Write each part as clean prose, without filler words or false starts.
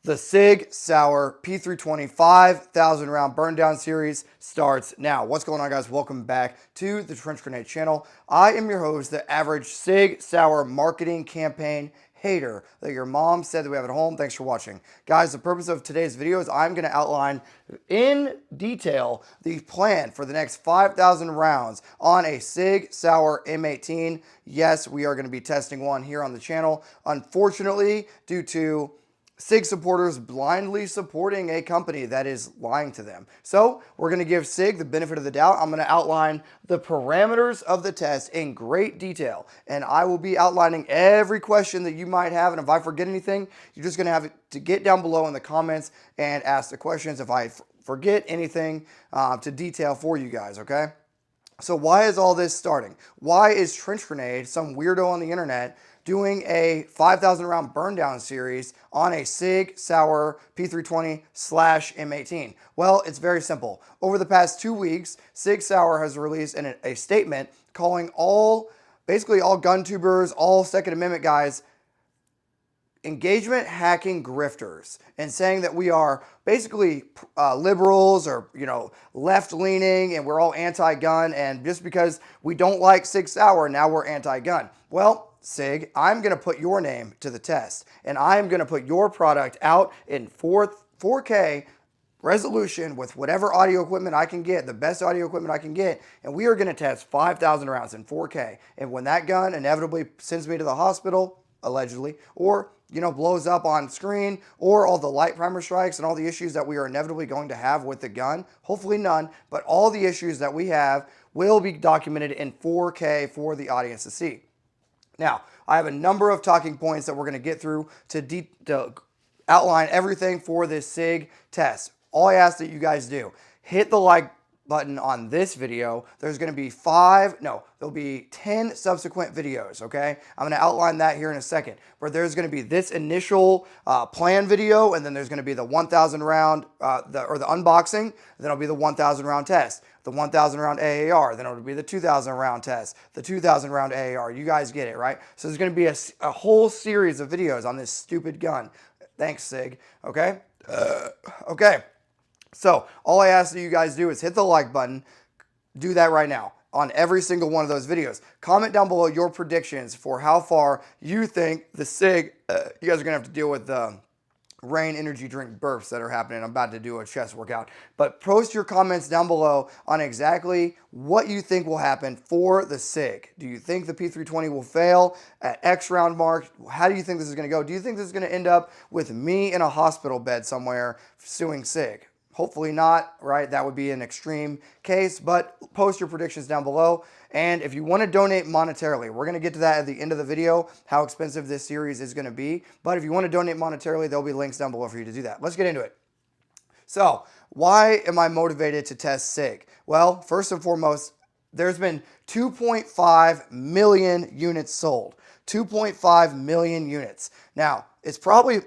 The SIG Sauer P320 5,000 round burn down series starts now. What's going on, guys? Welcome back to the Trench Grenade channel. I am your host, the average SIG Sauer marketing campaign hater that your mom said that we have at home. Thanks for watching. Guys, the purpose of today's video is I'm going to outline in detail the plan for the next 5,000 rounds on a SIG Sauer M18. Yes, we are going to be testing one here on the channel. Unfortunately, due to SIG supporters blindly supporting a company that is lying to them. So we're going to give SIG the benefit of the doubt. I'm going to outline the parameters of the test in great detail, and I will be outlining every question that you might have. And if I forget anything, you're just going to have to get down below in the comments and ask the questions if I forget anything to detail for you guys, okay? So why is all this starting? Why is Trench Grenade, some weirdo on the internet, doing a 5,000 round burn down series on a SIG Sauer P320/M18? Well, it's very simple. Over the past 2 weeks, SIG Sauer has released a statement calling basically all gun tubers, all Second Amendment guys, engagement hacking grifters, and saying that we are basically liberals or, left-leaning, and we're all anti-gun, and just because we don't like SIG Sauer, now we're anti-gun. Well, SIG, I'm going to put your name to the test, and I'm going to put your product out in 4K resolution with whatever audio equipment I can get, the best audio equipment I can get, and we are going to test 5,000 rounds in 4K. And when that gun inevitably sends me to the hospital, allegedly, or blows up on screen, or all the light primer strikes and all the issues that we are inevitably going to have with the gun, hopefully none, but all the issues that we have will be documented in 4K for the audience to see. Now, I have a number of talking points that we're going to get through to outline everything for this SIG test. All I ask that you guys do, hit the like button on this video. There's going to be there'll be 10 subsequent videos, okay? I'm going to outline that here in a second. But there's going to be this initial plan video, and then there's going to be the 1,000 round, the unboxing, then it'll be the 1,000 round test, the 1,000 round AAR, then it'll be the 2,000 round test, the 2,000 round AAR. You guys get it, right? So there's going to be a whole series of videos on this stupid gun. Thanks, SIG, okay? Okay. So all I ask that you guys do is hit the like button. Do that right now on every single one of those videos. Comment down below your predictions for how far you think the SIG, you guys are going to have to deal with the Rain energy drink burps that are happening. I'm about to do a chest workout. But post your comments down below on exactly what you think will happen for the SIG. Do you think the P320 will fail at X round mark? How do you think this is going to go? Do you think this is going to end up with me in a hospital bed somewhere suing SIG? Hopefully not, right? That would be an extreme case, but post your predictions down below. And if you want to donate monetarily, we're going to get to that at the end of the video, how expensive this series is going to be. But if you want to donate monetarily, there'll be links down below for you to do that. Let's get into it. So why am I motivated to test SIG? Well, first and foremost, there's been 2.5 million units sold. 2.5 million units. Now, it's probably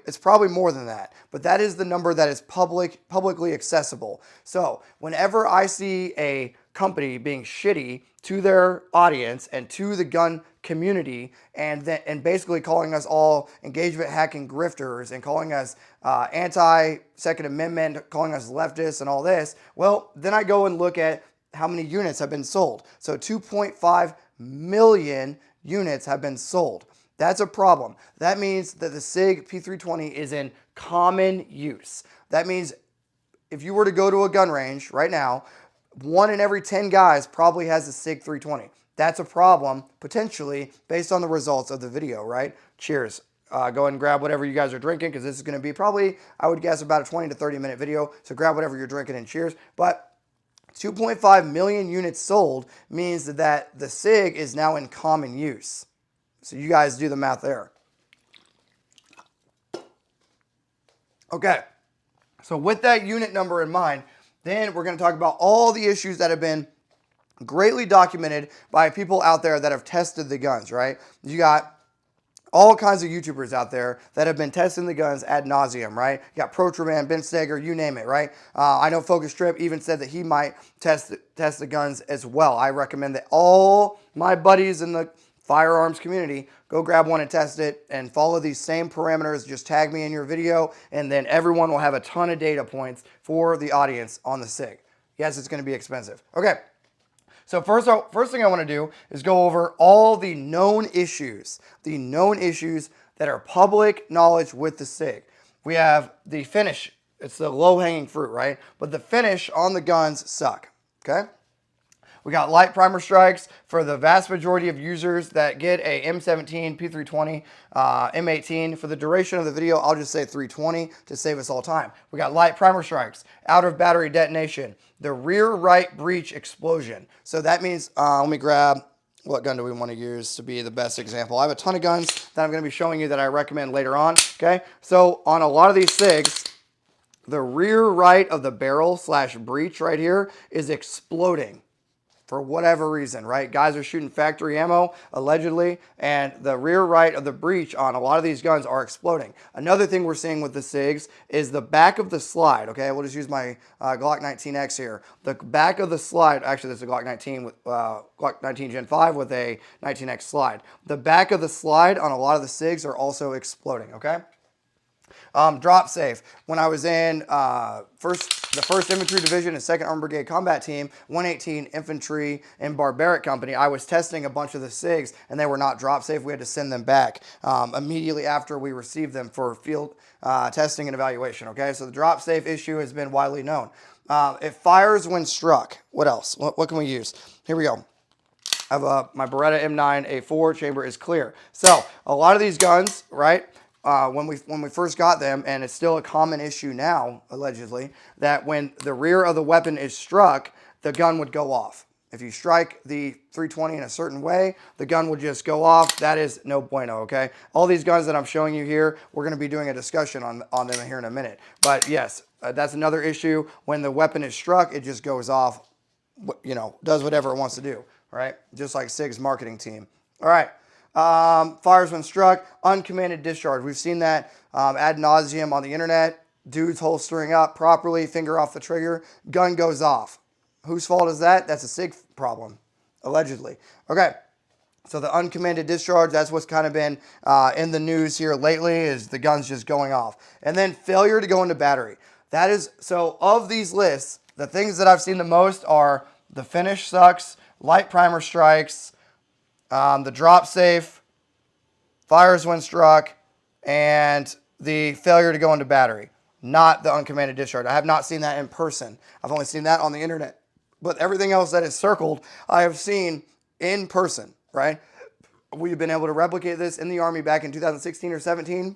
more than that, but that is the number that is publicly accessible. So whenever I see a company being shitty to their audience and to the gun community, and basically calling us all engagement hacking grifters and calling us anti-Second Amendment, calling us leftists and all this, well, then I go and look at how many units have been sold. So 2.5 million units have been sold. That's a problem. That means that the SIG P320 is in common use. That means if you were to go to a gun range right now, 1 in every 10 guys probably has a SIG 320. That's a problem, potentially, based on the results of the video, right? Cheers. Go ahead and grab whatever you guys are drinking, because this is going to be probably, I would guess, about a 20 to 30 minute video. So grab whatever you're drinking and cheers. But 2.5 million units sold means that the SIG is now in common use. So you guys do the math there. Okay, so with that unit number in mind, then we're going to talk about all the issues that have been greatly documented by people out there that have tested the guns, right? You got all kinds of YouTubers out there that have been testing the guns ad nauseum, right? You got ProTraman, Ben Steger, you name it, right? I know Focus Trip even said that he might test the guns as well. I recommend that all my buddies in the firearms community, go grab one and test it and follow these same parameters. Just tag me in your video, and then everyone will have a ton of data points for the audience on the SIG. Yes, it's going to be expensive. Okay. So first thing I want to do is go over all the known issues that are public knowledge with the SIG. We have the finish. It's the low-hanging fruit, right? But the finish on the guns suck, okay? We got light primer strikes for the vast majority of users that get a M17, P320, M18. For the duration of the video, I'll just say 320 to save us all time. We got light primer strikes, out of battery detonation, the rear right breech explosion. So that means, let me grab, what gun do we want to use to be the best example? I have a ton of guns that I'm going to be showing you that I recommend later on, okay? So on a lot of these SIGs, the rear right of the barrel / breech right here is exploding. For whatever reason, right? Guys are shooting factory ammo, allegedly, and the rear right of the breech on a lot of these guns are exploding. Another thing we're seeing with the SIGs is the back of the slide, okay? We'll just use my Glock 19X here. The back of the slide, actually this is a Glock 19 with Glock 19 Gen 5 with a 19X slide. The back of the slide on a lot of the SIGs are also exploding, okay? Drop safe. When I was in the 1st Infantry Division and 2nd Armored Brigade Combat Team, 118 Infantry and Barbaric Company, I was testing a bunch of the SIGs and they were not drop safe. We had to send them back immediately after we received them for field testing and evaluation. Okay, so the drop safe issue has been widely known. It fires when struck. What else? What can we use? Here we go. I have my Beretta M9 A4 chamber is clear. So a lot of these guns, right? When we first got them, and it's still a common issue now, allegedly, that when the rear of the weapon is struck, the gun would go off. If you strike the 320 in a certain way, the gun will just go off. That is no bueno, okay? All these guns that I'm showing you here, we're going to be doing a discussion on them here in a minute. But yes, that's another issue. When the weapon is struck, it just goes off, you know, does whatever it wants to do, right? Just like SIG's marketing team. All right. Fires when struck, uncommanded discharge. We've seen that ad nauseum on the internet. Dudes holstering up properly, finger off the trigger, gun goes off. Whose fault is that? That's a SIG problem, allegedly. Okay, so the uncommanded discharge, that's what's kind of been in the news here lately, is the guns just going off. And then failure to go into battery. That is, so of these lists, the things that I've seen the most are the finish sucks, light primer strikes, the drop safe, fires when struck, and the failure to go into battery, not the uncommanded discharge. I have not seen that in person. I've only seen that on the internet. But everything else that is circled, I have seen in person, right? We've been able to replicate this in the Army back in 2016 or 17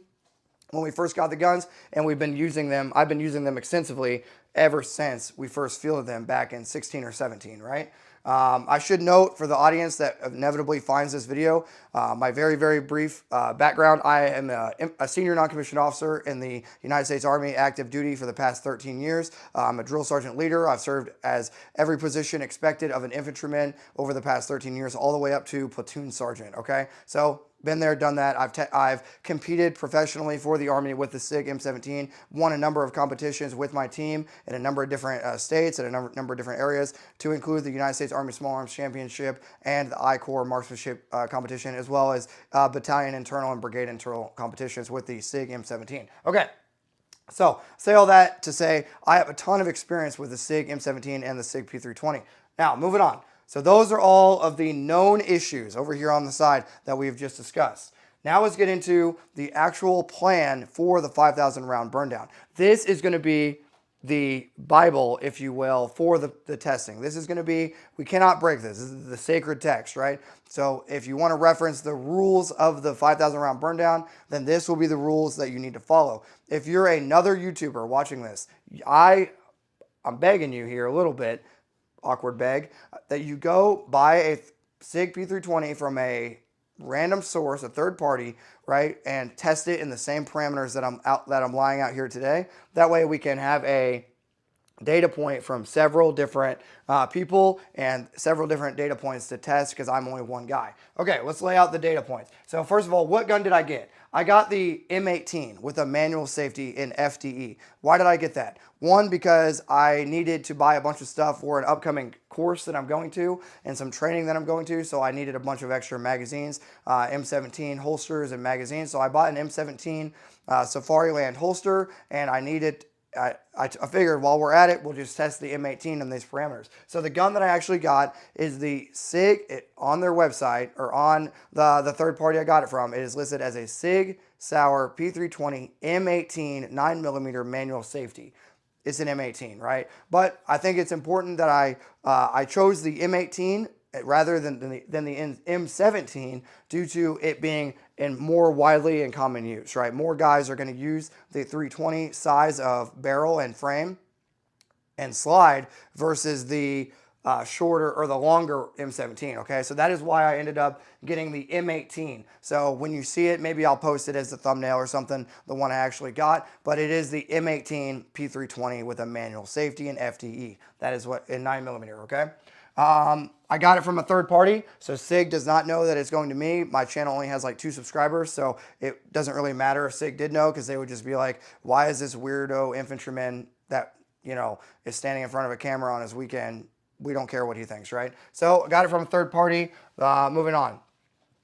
when we first got the guns, and we've been using them. I've been using them extensively ever since we first fielded them back in 16 or 17, right? I should note for the audience that inevitably finds this video, my very, very brief background. I am a senior non-commissioned officer in the United States Army active duty for the past 13 years. I'm a drill sergeant leader. I've served as every position expected of an infantryman over the past 13 years, all the way up to platoon sergeant, okay? So been there, done that. I've competed professionally for the Army with the SIG M17, won a number of competitions with my team in a number of different states and a number of different areas, to include the United States Army Small Arms Championship and the I-Corps Marksmanship competition, as well as battalion internal and brigade internal competitions with the SIG M17. Okay. So, say all that to say I have a ton of experience with the SIG M17 and the SIG P320. Now, moving on. So those are all of the known issues over here on the side that we've just discussed. Now let's get into the actual plan for the 5,000 round burn down. This is going to be the Bible, if you will, for the testing. This is going to be, we cannot break this. This is the sacred text, right? So if you want to reference the rules of the 5,000 round burn down, then this will be the rules that you need to follow. If you're another YouTuber watching this, I'm begging you here a little bit, awkward beg, that you go buy a SIG P320 from a random source, a third party, right, and test it in the same parameters that I'm lying out here today. That way we can have a data point from several different people and several different data points to test, because I'm only one guy. Okay, let's lay out the data points. So first of all, what gun did I get? I got the M18 with a manual safety in FDE. Why did I get that? One, because I needed to buy a bunch of stuff for an upcoming course that I'm going to and some training that I'm going to, so I needed a bunch of extra magazines, M17 holsters and magazines. So I bought an M17 Safariland holster, and I needed. I figured while we're at it, we'll just test the M18 and these parameters. So the gun that I actually got is the SIG, on their website, or on the third party I got it from, it is listed as a SIG Sauer P320 M18 9mm manual safety. It's an M18, right? But I think it's important that I chose the M18 rather than the M17 due to it being in more widely in common use, right? More guys are going to use the 320 size of barrel and frame and slide versus the shorter or the longer M17, okay? So that is why I ended up getting the M18. So when you see it, maybe I'll post it as the thumbnail or something, the one I actually got, but it is the M18 P320 with a manual safety and FDE. That is what, in 9mm, okay? I got it from a third party, so SIG does not know that it's going to me. My channel only has like 2 subscribers, so it doesn't really matter if SIG did know, because they would just be like, why is this weirdo infantryman that, you know, is standing in front of a camera on his weekend? We don't care what he thinks, right? So I got it from a third party. Moving on.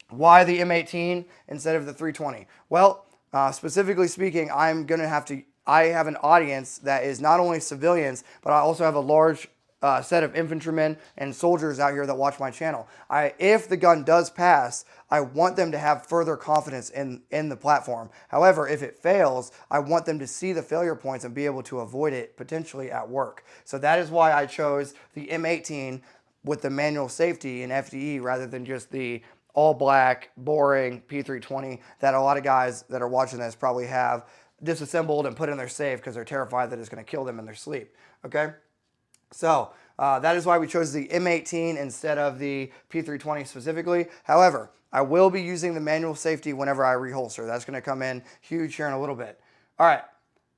Why the M18 instead of the 320? Well, specifically speaking, I have an audience that is not only civilians, but I also have a large set of infantrymen and soldiers out here that watch my channel. If the gun does pass, I want them to have further confidence in the platform. However, if it fails, I want them to see the failure points and be able to avoid it potentially at work. So that is why I chose the M18 with the manual safety and FDE rather than just the all black, boring P320 that a lot of guys that are watching this probably have disassembled and put in their safe because they're terrified that it's going to kill them in their sleep. Okay? So that is why we chose the M18 instead of the P320 specifically. However, I will be using the manual safety whenever I reholster. That's going to come in huge here in a little bit. All right,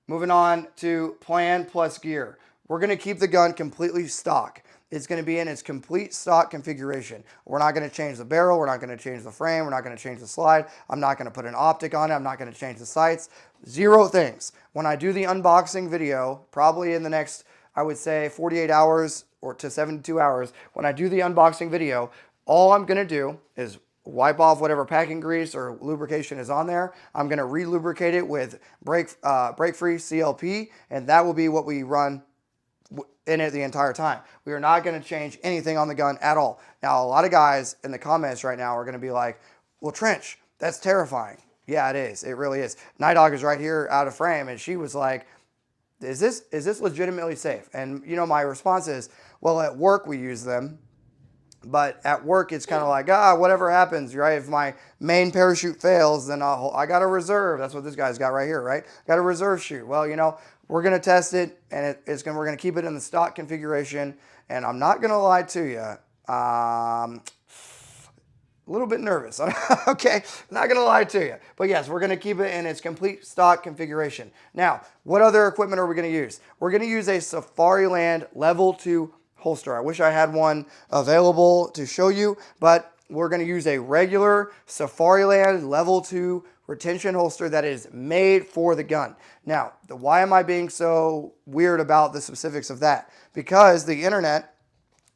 moving on to plan plus gear. We're going to keep the gun completely stock. It's going to be in its complete stock configuration. We're not going to change the barrel. We're not going to change the frame. We're not going to change the slide. I'm not going to put an optic on it. I'm not going to change the sights. 0 things. When I do the unboxing video, probably in the next, I would say 48 hours or to 72 hours, when I do the unboxing video, all I'm going to do is wipe off whatever packing grease or lubrication is on there. I'm going to re-lubricate it with brake-free CLP, and that will be what we run in it the entire time. We are not going to change anything on the gun at all. Now, a lot of guys in the comments right now are going to be like, well, Trench, that's terrifying. Yeah, it is. It really is. Night Dog is right here out of frame, and she was like, is this legitimately safe? And, you know, my response is, well, at work we use them. But at work, it's kind of like, whatever happens, right? If my main parachute fails, then I got a reserve. That's what this guy's got right here, right? Got a reserve chute. Well, you know, we're going to test it, and we're going to keep it in the stock configuration. And I'm not going to lie to you. A little bit nervous. Okay, not going to lie to you. But yes, we're going to keep it in its complete stock configuration. Now, what other equipment are we going to use? We're going to use a Safariland Level 2 holster. I wish I had one available to show you, but we're going to use a regular Safariland Level 2 retention holster that is made for the gun. Now, why am I being so weird about the specifics of that? Because the internet,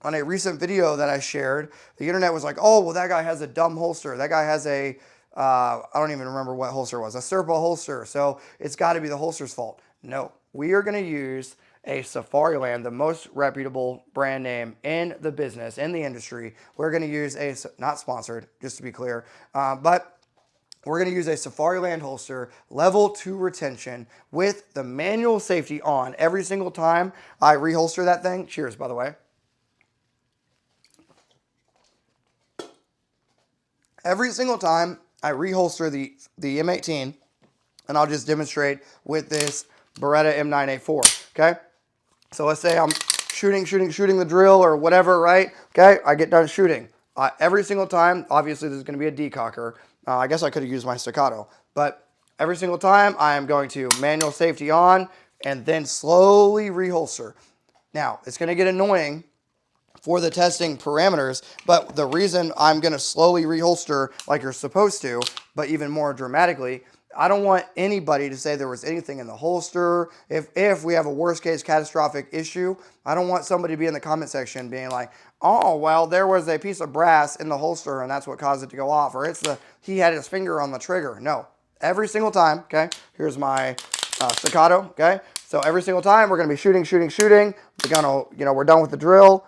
on a recent video that I shared, the internet was like, oh, well, that guy has a dumb holster. That guy has a, I don't even remember what holster it was, a Serpa holster. So it's got to be the holster's fault. No, we are going to use a Safariland, the most reputable brand name in the business, in the industry. We're going to use a, not sponsored, just to be clear, but we're going to use a Safariland holster, Level 2 retention, with the manual safety on every single time I reholster that thing. Cheers, by the way. Every single time I reholster the M18, and I'll just demonstrate with this Beretta M9A4, okay? So let's say I'm shooting the drill or whatever, right? Okay, I get done shooting. Every single time, obviously there's going to be a decocker. I guess I could have used my staccato, but every single time I am going to manual safety on and then slowly reholster. Now, it's going to get annoying for the testing parameters, but the reason I'm going to slowly reholster like you're supposed to, but even more dramatically, I don't want anybody to say there was anything in the holster. If we have a worst case catastrophic issue, I don't want somebody to be in the comment section being like, oh, well, there was a piece of brass in the holster and that's what caused it to go off. Or he had his finger on the trigger. No, every single time, okay, here's my staccato, okay? So every single time we're gonna be shooting. The gun will, we're done with the drill.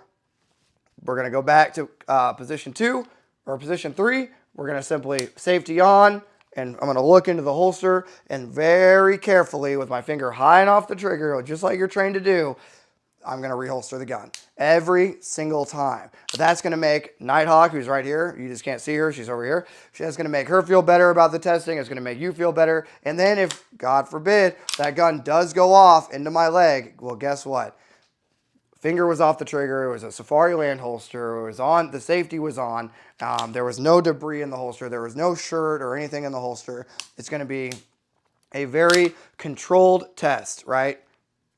We're gonna go back to position 2 or position 3. We're gonna simply safety on, and I'm gonna look into the holster and very carefully with my finger high and off the trigger, just like you're trained to do, I'm gonna reholster the gun every single time. That's gonna make Nighthawk, who's right here, you just can't see her, she's over here. That's gonna make her feel better about the testing. It's gonna make you feel better. And then if, God forbid, that gun does go off into my leg, well, guess what? Finger was off the trigger. It was a Safari Land holster. It was on. The safety was on. There was no debris in the holster. There was no shirt or anything in the holster. It's going to be a very controlled test, right?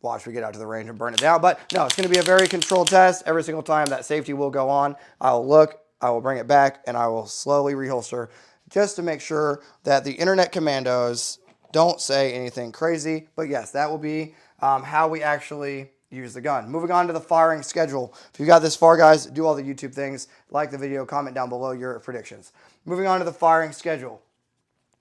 Watch we get out to the range and burn it down. But no, it's going to be a very controlled test. Every single time that safety will go on, I will look, I will bring it back, and I will slowly reholster just to make sure that the internet commandos don't say anything crazy. But yes, that will be how we actually use the gun. Moving on to the firing schedule. If you got this far, guys, do all the YouTube things. Like the video, comment down below your predictions. Moving on to the firing schedule.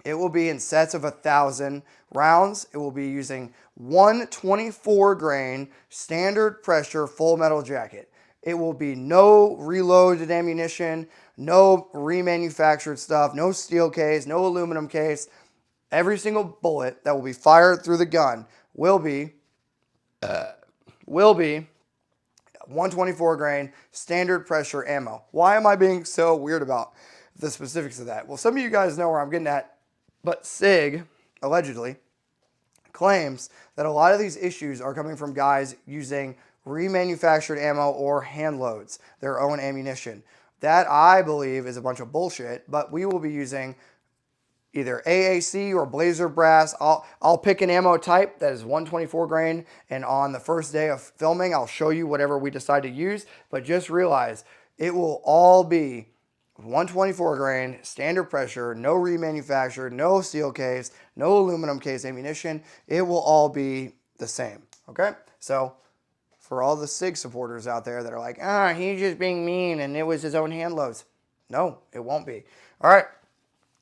It will be in sets of 1,000 rounds. It will be using 124 grain standard pressure full metal jacket. It will be no reloaded ammunition, no remanufactured stuff, no steel case, no aluminum case. Every single bullet that will be fired through the gun will be 124 grain standard pressure ammo. Why am I being so weird about the specifics of that? Well, some of you guys know where I'm getting at, but SIG, allegedly, claims that a lot of these issues are coming from guys using remanufactured ammo or hand loads, their own ammunition. That, I believe, is a bunch of bullshit, but we will be using either AAC or Blazer brass. I'll pick an ammo type that is 124 grain, and on the first day of filming, I'll show you whatever we decide to use, but just realize it will all be 124 grain, standard pressure, no remanufactured, no steel case, no aluminum case ammunition. It will all be the same, okay? So for all the SIG supporters out there that are like, he's just being mean and it was his own hand loads. No, it won't be. All right.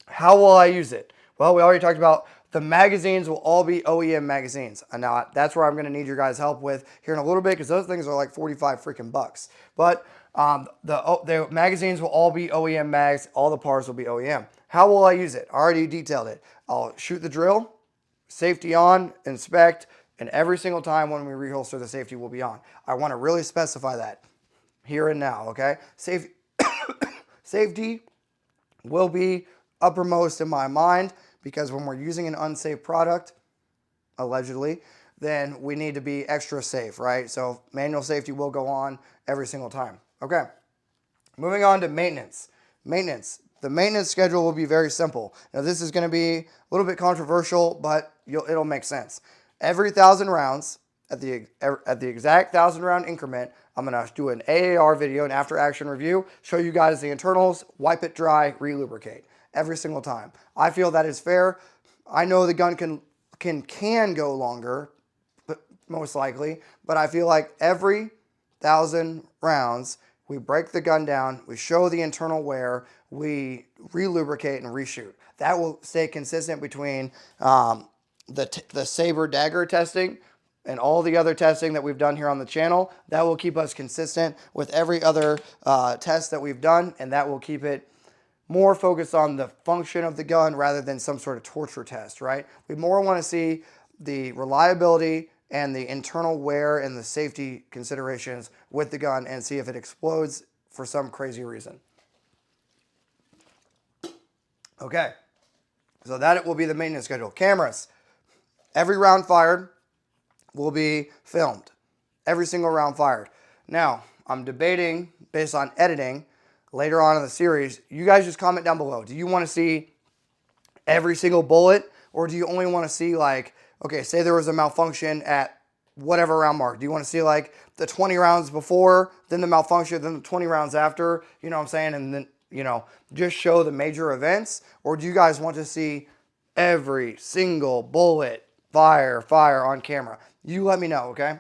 How will I use it? Well, we already talked about the magazines will all be OEM magazines. And now that's where I'm going to need your guys' help with here in a little bit, because those things are like 45 freaking bucks. But the magazines will all be OEM mags. All the parts will be OEM. How will I use it? I already detailed it. I'll shoot the drill, safety on, inspect, and every single time when we reholster, the safety will be on. I want to really specify that here and now, okay? Safety will be uppermost in my mind, because when we're using an unsafe product, allegedly, then we need to be extra safe, right? So manual safety will go on every single time. Okay, moving on to maintenance. The maintenance schedule will be very simple. Now this is going to be a little bit controversial, but it'll make sense. Every 1,000 rounds, at the exact 1,000 round increment, I'm going to do an AAR video, an after action review, show you guys the internals, wipe it dry, re-lubricate. Every single time. I feel that is fair. I know the gun can go longer, but most likely, but I feel like every 1,000 rounds, we break the gun down, we show the internal wear, we re-lubricate and reshoot. That will stay consistent between the saber dagger testing and all the other testing that we've done here on the channel. That will keep us consistent with every other test that we've done, and that will keep it more focused on the function of the gun rather than some sort of torture test, right? We more want to see the reliability and the internal wear and the safety considerations with the gun and see if it explodes for some crazy reason. Okay, so that will be the maintenance schedule. Cameras. Every round fired will be filmed. Every single round fired. Now, I'm debating based on editing later on in the series. You guys just comment down below. Do you want to see every single bullet, or do you only want to see, like, okay, say there was a malfunction at whatever round mark. Do you want to see like the 20 rounds before, then the malfunction, then the 20 rounds after, you know what I'm saying? And then, just show the major events? Or do you guys want to see every single bullet, fire on camera. You let me know, okay?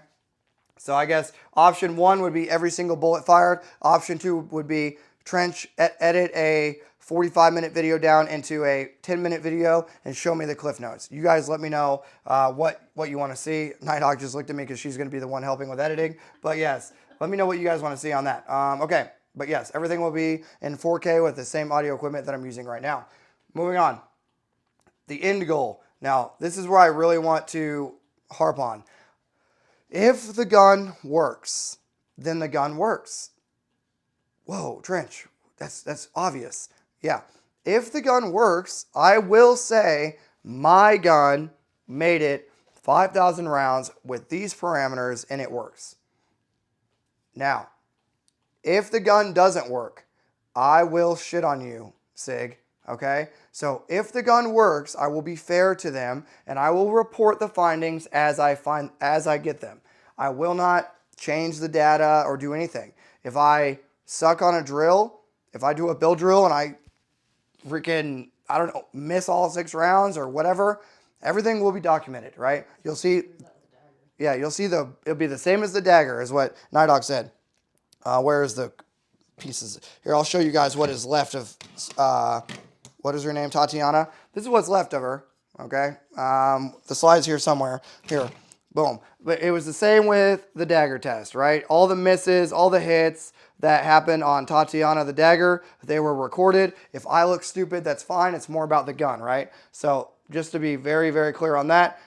So I guess option 1 would be every single bullet fired. Option 2 would be Trench edit a 45-minute video down into a 10-minute video and show me the cliff notes. You guys let me know what you want to see. Nighthawk just looked at me because she's going to be the one helping with editing. But yes, let me know what you guys want to see on that. Okay, but yes, everything will be in 4K with the same audio equipment that I'm using right now. Moving on. The end goal. Now, this is where I really want to harp on. If the gun works, then the gun works. Whoa, Trench, that's obvious. Yeah. If the gun works, I will say my gun made it 5,000 rounds with these parameters and it works. Now, if the gun doesn't work, I will shit on you, SIG. Okay? So if the gun works, I will be fair to them and I will report the findings as I get them. I will not change the data or do anything. If I suck on a drill, if I do a bill drill and I freaking, I don't know, miss all 6 rounds or whatever, everything will be documented, right? You'll see, yeah, you'll see it'll be the same as the dagger is what Nighthawk said. Where's the pieces? Here, I'll show you guys what is left of, what is her name, Tatiana? This is what's left of her, okay? The slide's here somewhere. Here, boom. But it was the same with the dagger test, right? All the misses, all the hits that happened on Tatiana the dagger, they were recorded. If I look stupid, that's fine. It's more about the gun, right? So just to be very, very clear on that,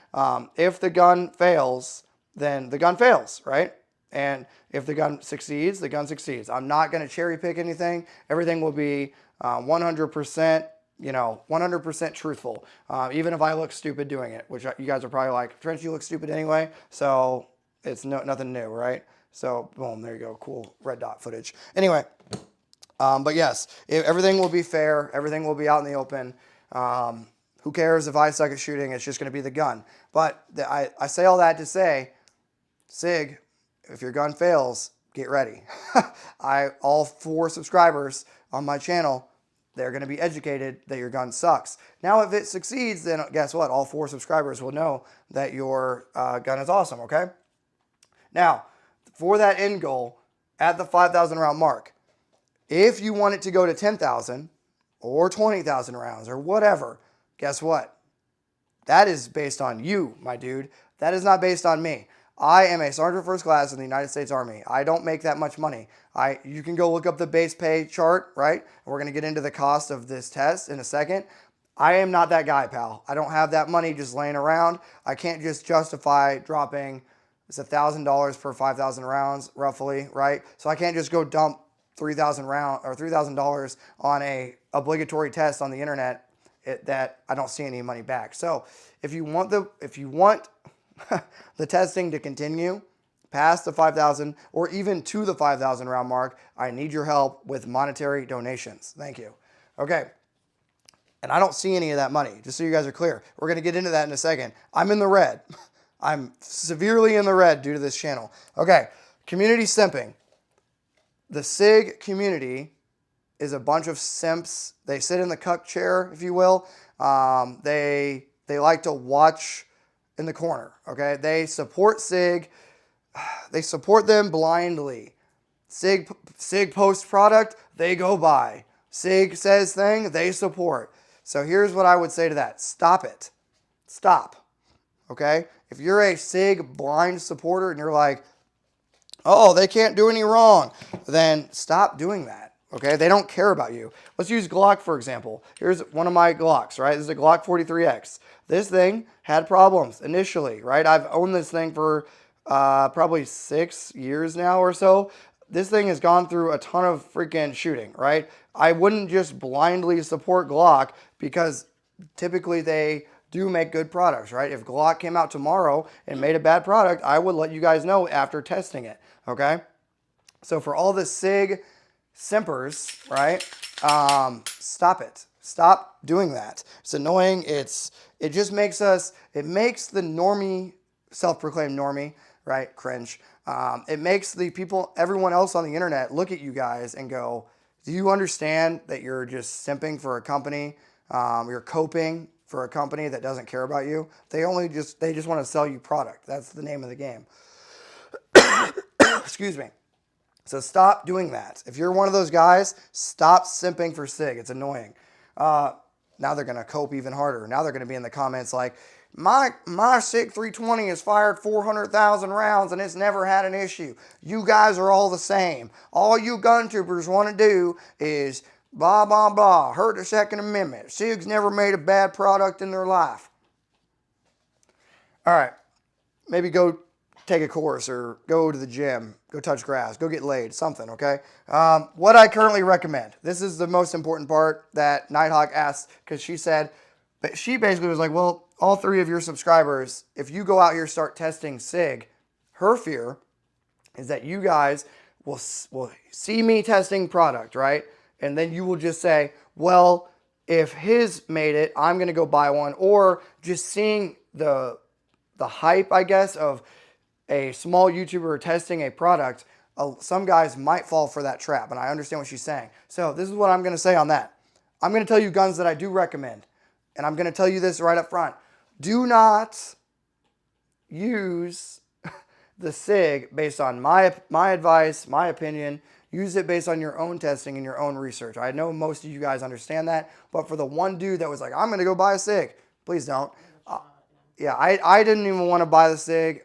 if the gun fails, then the gun fails, right? And if the gun succeeds, the gun succeeds. I'm not going to cherry pick anything. Everything will be 100%, 100% truthful. Even if I look stupid doing it, which you guys are probably like, Trench, you look stupid anyway. So it's nothing new, right? So boom, there you go. Cool red dot footage. Anyway, but yes, everything will be fair. Everything will be out in the open. Who cares if I suck at shooting? It's just going to be the gun. But I say all that to say, SIG, if your gun fails, get ready. All 4 subscribers on my channel, they're going to be educated that your gun sucks. Now, if it succeeds, then guess what? All 4 subscribers will know that your gun is awesome, okay? Now, for that end goal, at the 5,000 round mark, if you want it to go to 10,000 or 20,000 rounds or whatever, guess what? That is based on you, my dude. That is not based on me. I am a Sergeant First Class in the United States Army. I don't make that much money. You can go look up the base pay chart, right? We're going to get into the cost of this test in a second. I am not that guy, pal. I don't have that money just laying around. I can't just justify dropping, it's $1,000 per 5,000 rounds, roughly, right? So I can't just go dump $3,000 on a obligatory test on the internet that I don't see any money back. So if you want the testing to continue past the 5,000 or even to the 5,000 round mark, I need your help with monetary donations. Thank you. Okay. And I don't see any of that money, just so you guys are clear. We're going to get into that in a second. I'm in the red. I'm severely in the red due to this channel. Okay. Community simping. The SIG community is a bunch of simps. They sit in the cuck chair, if you will. They like to watch in the corner, okay? They support SIG. They support them blindly. SIG posts product, they go buy. SIG says thing, they support. So here's what I would say to that. Stop it. Stop, okay? If you're a SIG blind supporter and you're like, oh, they can't do any wrong, then stop doing that, okay? They don't care about you. Let's use Glock, for example. Here's one of my Glocks, right? This is a Glock 43X. This thing had problems initially, right? I've owned this thing for probably 6 years now or so. This thing has gone through a ton of freaking shooting, right? I wouldn't just blindly support Glock because typically they do make good products, right? If Glock came out tomorrow and made a bad product, I would let you guys know after testing it, okay? So for all the SIG simpers, right? Stop it. Stop doing that. It's annoying. It just makes it makes the normie, self-proclaimed normie, right? Cringe. It makes the people, everyone else on the internet look at you guys and go, do you understand that you're just simping for a company? You're coping. for a company that doesn't care about you. They just want to sell you product. That's the name of the game. Excuse me. So stop doing that. If you're one of those guys, stop simping for SIG. It's annoying. Now they're going to cope even harder. Now they're going to be in the comments like, my SIG 320 has fired 400,000 rounds and it's never had an issue. You guys are all the same. All you gun tubers want to do is blah, blah, blah, hurt the Second Amendment. SIG's never made a bad product in their life. All right, maybe go take a course or go to the gym, go touch grass, go get laid, something, okay? What I currently recommend, this is the most important part that Nighthawk asked, because she said, she basically was like, well, all 3 of your subscribers, if you go out here start testing SIG, her fear is that you guys will see me testing product, right? And then you will just say, well, if his made it, I'm going to go buy one. Or just seeing the hype, I guess, of a small YouTuber testing a product, some guys might fall for that trap. And I understand what she's saying. So this is what I'm going to say on that. I'm going to tell you guns that I do recommend. And I'm going to tell you this right up front. Do not use the SIG based on my advice, my opinion. Use it based on your own testing and your own research. I know most of you guys understand that, but for the one dude that was like, I'm going to go buy a SIG, please don't. Yeah, I didn't even want to buy the SIG.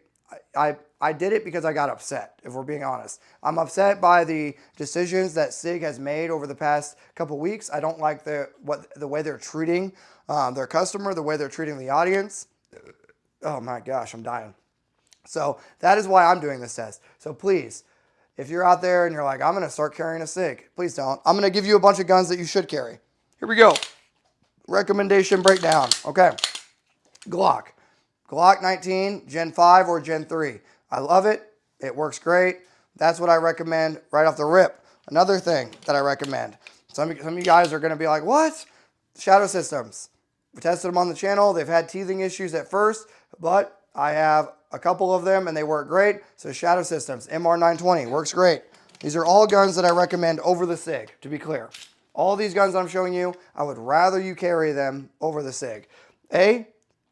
I did it because I got upset, if we're being honest. I'm upset by the decisions that SIG has made over the past couple weeks. I don't like the way they're treating their customer, the way they're treating the audience. Oh my gosh, I'm dying. So that is why I'm doing this test. So please, if you're out there and you're like, I'm going to start carrying a SIG, please don't. I'm going to give you a bunch of guns that you should carry. Here we go. Recommendation breakdown. Okay. Glock 19, Gen 5 or Gen 3. I love it. It works great. That's what I recommend right off the rip. Another thing that I recommend. Some of you guys are going to be like, what? Shadow systems. We tested them on the channel. They've had teething issues at first, but I have a couple of them and they work great. So Shadow Systems, MR920, works great. These are all guns that I recommend over the SIG, to be clear. All these guns I'm showing you, I would rather you carry them over the SIG.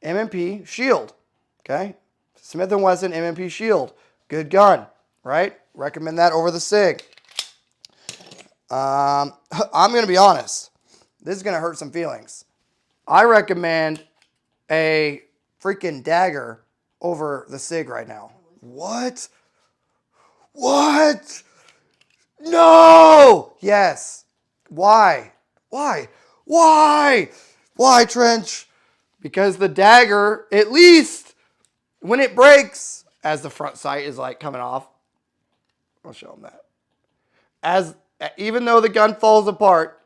M&P Shield, okay? Smith & Wesson M&P Shield, good gun, right? Recommend that over the SIG. I'm going to be honest. This is going to hurt some feelings. I recommend a freaking dagger over the SIG right now. What? What? No! Yes. Why? Why? Why? Why, Trench? Because the dagger, at least when it breaks, as the front sight is like coming off, I'll show them that. Even though the gun falls apart,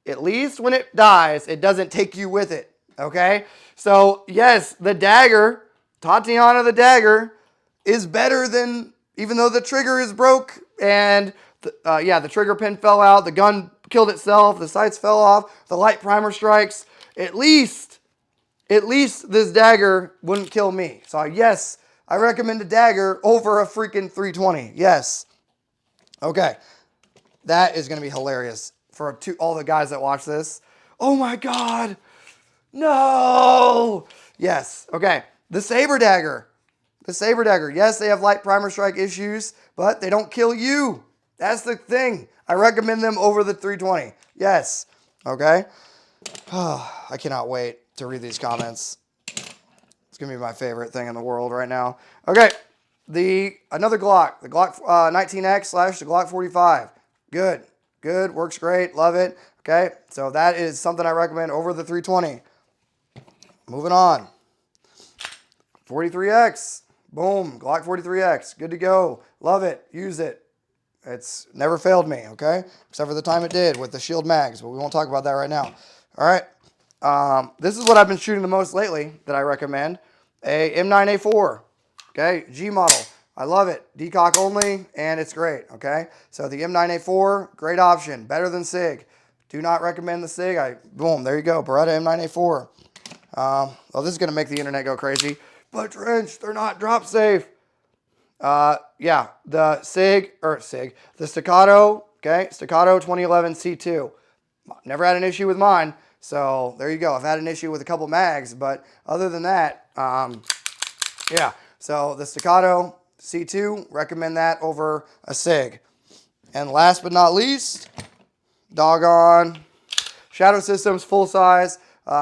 at least when it dies, it doesn't take you with it, okay? So, yes, the dagger, Tatiana the dagger, is better than, even though the trigger is broke and, the trigger pin fell out, the gun killed itself, the sights fell off, the light primer strikes, at least this dagger wouldn't kill me. So, yes, I recommend a dagger over a freaking 320. Yes. Okay. That is going to be hilarious for all the guys that watch this. Oh my God. No. Yes. Okay. The Saber Dagger. The Saber Dagger. Yes, they have light primer strike issues, but they don't kill you. That's the thing. I recommend them over the 320. Yes. Okay. I cannot wait to read these comments. It's going to be my favorite thing in the world right now. Okay. Another Glock. The Glock 19X / the Glock 45. Good. Good. Works great. Love it. Okay. So that is something I recommend over the 320. Moving on. 43X. Boom. Glock 43X. Good to go. Love it. Use it. It's never failed me, okay? Except for the time it did with the shield mags, but we won't talk about that right now. All right. This is what I've been shooting the most lately that I recommend. A M9A4. Okay. G model. I love it. Decock only, and it's great, okay? So the M9A4, great option. Better than SIG. Do not recommend the SIG. Boom, there you go. Beretta M9A4. Well, this is going to make the internet go crazy. But Trench, they're not drop safe. Yeah, the the Staccato, okay? Staccato 2011 C2. Never had an issue with mine. So there you go. I've had an issue with a couple mags, but other than that, yeah. So the Staccato C2, recommend that over a SIG. And last but not least, doggone Shadow Systems full size.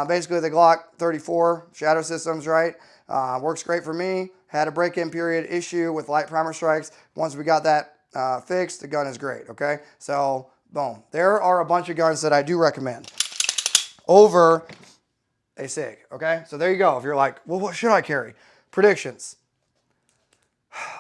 Basically the Glock 34 Shadow Systems, right? Works great for me. Had a break-in period issue with light primer strikes. Once we got that fixed, the gun is great, okay? So, boom. There are a bunch of guns that I do recommend over a SIG, okay? So there you go. If you're like, well, what should I carry? Predictions.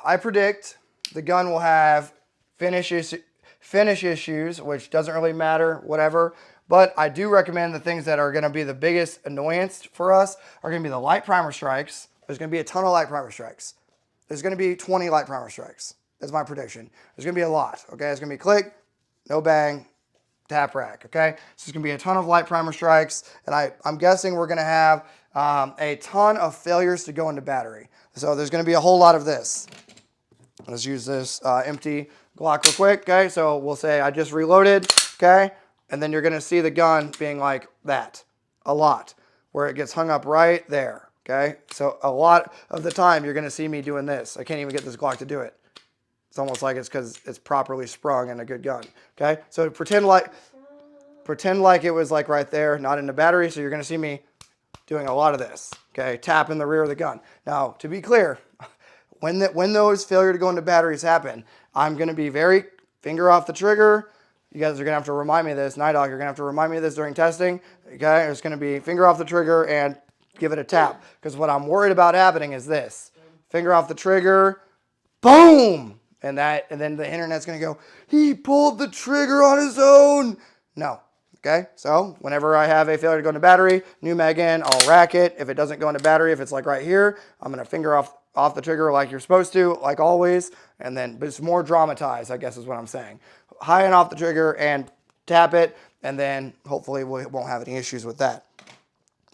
I predict the gun will have finish issues, which doesn't really matter, whatever. But I do recommend the things that are going to be the biggest annoyance for us are going to be the light primer strikes. There's going to be a ton of light primer strikes. There's going to be 20 light primer strikes. That's my prediction. There's going to be a lot, okay? It's going to be click, no bang, tap rack, okay? So there's going to be a ton of light primer strikes, and I'm guessing we're going to have a ton of failures to go into battery. So there's going to be a whole lot of this. Let's use this empty Glock real quick, okay? So we'll say I just reloaded, okay? And then you're going to see the gun being like that a lot, where it gets hung up right there, okay? So a lot of the time you're going to see me doing this. I can't even get this Glock to do it. It's almost like it's because it's properly sprung and a good gun, okay? So pretend like it was like right there, not in the battery. So you're going to see me doing a lot of this, okay? Tapping the rear of the gun. Now, to be clear, when those failure to go into batteries happen, I'm going to be very finger off the trigger. You guys are going to have to remind me of this. Night Dog, you're going to have to remind me of this during testing, okay? It's going to be finger off the trigger and give it a tap. Because what I'm worried about happening is this. Finger off the trigger, boom! And then the internet's going to go, he pulled the trigger on his own. No. Okay, so whenever I have a failure to go into battery, new mag in, I'll rack it. If it doesn't go into battery, if it's like right here, I'm going to finger off the trigger like you're supposed to, like always. And then, but it's more dramatized, I guess is what I'm saying. High and off the trigger and tap it, and then hopefully we won't have any issues with that.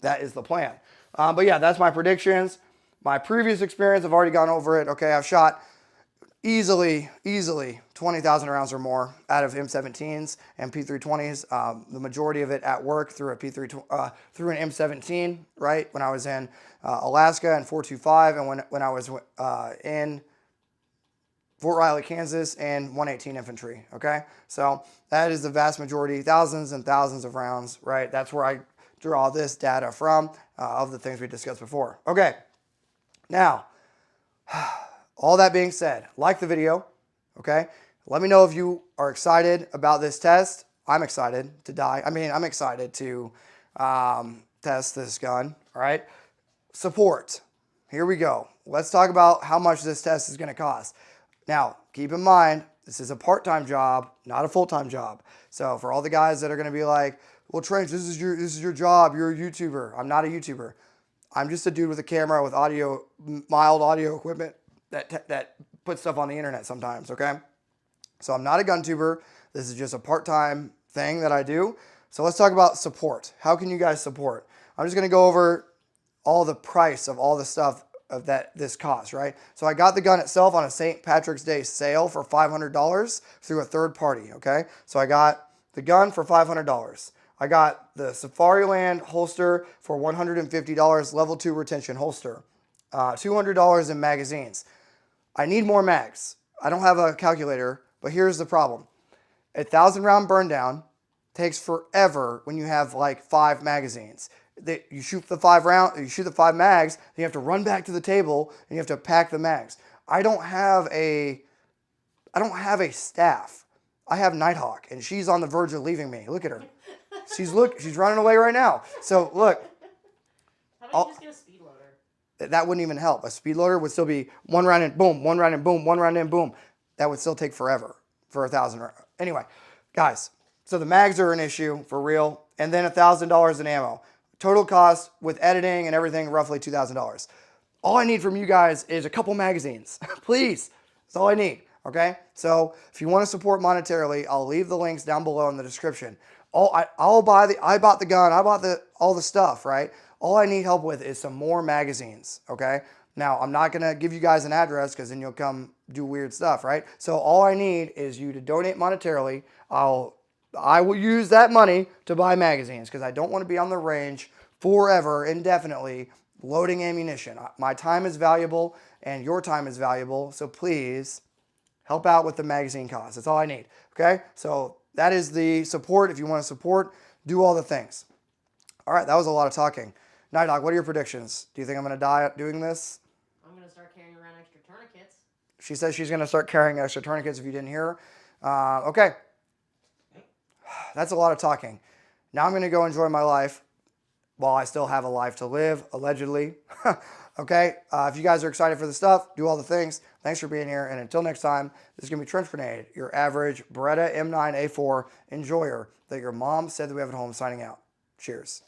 That is the plan. But yeah, that's my predictions. My previous experience, I've already gone over it. Okay, I've shot easily 20,000 rounds or more out of M17s and P320s. The majority of it at work through an M17, right? When I was in Alaska and 425, and when I was in Fort Riley, Kansas, and 118 infantry. Okay, so that is the vast majority, thousands and thousands of rounds, right? That's where I draw this data from of the things we discussed before. Okay, now. All that being said, like the video, okay? Let me know if you are excited about this test. I'm excited to die. I'm excited to test this gun, all right? Support. Here we go. Let's talk about how much this test is going to cost. Now, keep in mind, this is a part-time job, not a full-time job. So for all the guys that are going to be like, well, Trench, this is your job. You're a YouTuber. I'm not a YouTuber. I'm just a dude with a camera with mild audio equipment that puts stuff on the internet sometimes, okay? So I'm not a gun tuber. This is just a part-time thing that I do. So let's talk about support. How can you guys support? I'm just going to go over all the price of all the stuff of that this costs, right? So I got the gun itself on a St. Patrick's Day sale for $500 through a third party, okay? So I got the gun for $500. I got the Safariland holster for $150, level 2 retention holster. $200 in magazines. I need more mags. I don't have a calculator, but here's the problem. 1,000 round burn down takes forever when you have like 5 magazines. You shoot the 5 mags, then you have to run back to the table and you have to pack the mags. I don't have a staff. I have Nighthawk and she's on the verge of leaving me. Look at her. She's running away right now. So look. How about you just get a speed loader? That wouldn't even help. A speed loader would still be one round in, boom, one round in, boom, one round in, boom. That would still take forever for 1,000 rounds. Anyway, guys, so the mags are an issue for real, and then $1,000 in ammo. Total cost with editing and everything, roughly $2,000. All I need from you guys is a couple magazines. Please. That's all I need, okay? So if you want to support monetarily, I'll leave the links down below in the description. I bought the gun, I bought all the stuff, right? All I need help with is some more magazines, okay? Now, I'm not going to give you guys an address because then you'll come do weird stuff, right? So all I need is you to donate monetarily. I'll I will use that money to buy magazines because I don't want to be on the range forever, indefinitely, loading ammunition. My time is valuable and your time is valuable. So please help out with the magazine cost. That's all I need. Okay? So that is the support. If you want to support, do all the things. All right, that was a lot of talking. Night Dog, what are your predictions? Do you think I'm going to die doing this? I'm gonna start carrying around extra tourniquets. She says she's going to start carrying extra tourniquets if you didn't hear her. Okay. That's a lot of talking. Now I'm going to go enjoy my life while I still have a life to live, allegedly. Okay? If you guys are excited for the stuff, do all the things. Thanks for being here. And until next time, this is going to be Trench Grenade, your average Beretta M9A4 enjoyer that your mom said that we have at home, signing out. Cheers.